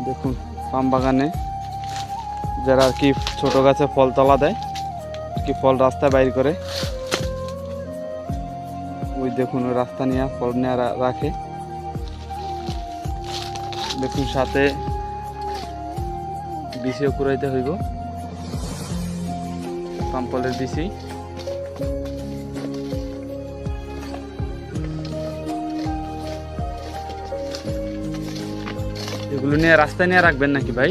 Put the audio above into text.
দেখুন পাম বাগানে যারা আর কি ছোট গাছে ফল তলা দেয়, কি ফল রাস্তায় বাইর করে, ওই দেখুন ওই রাস্তা নিয়ে ফল নিয়ে রাখে। দেখুন সাথে বিচিও কুড়াইতে হইব, পাম ফলের বিচি। এগুলো নিয়ে রাস্তায় নিয়ে রাখবেন নাকি ভাই?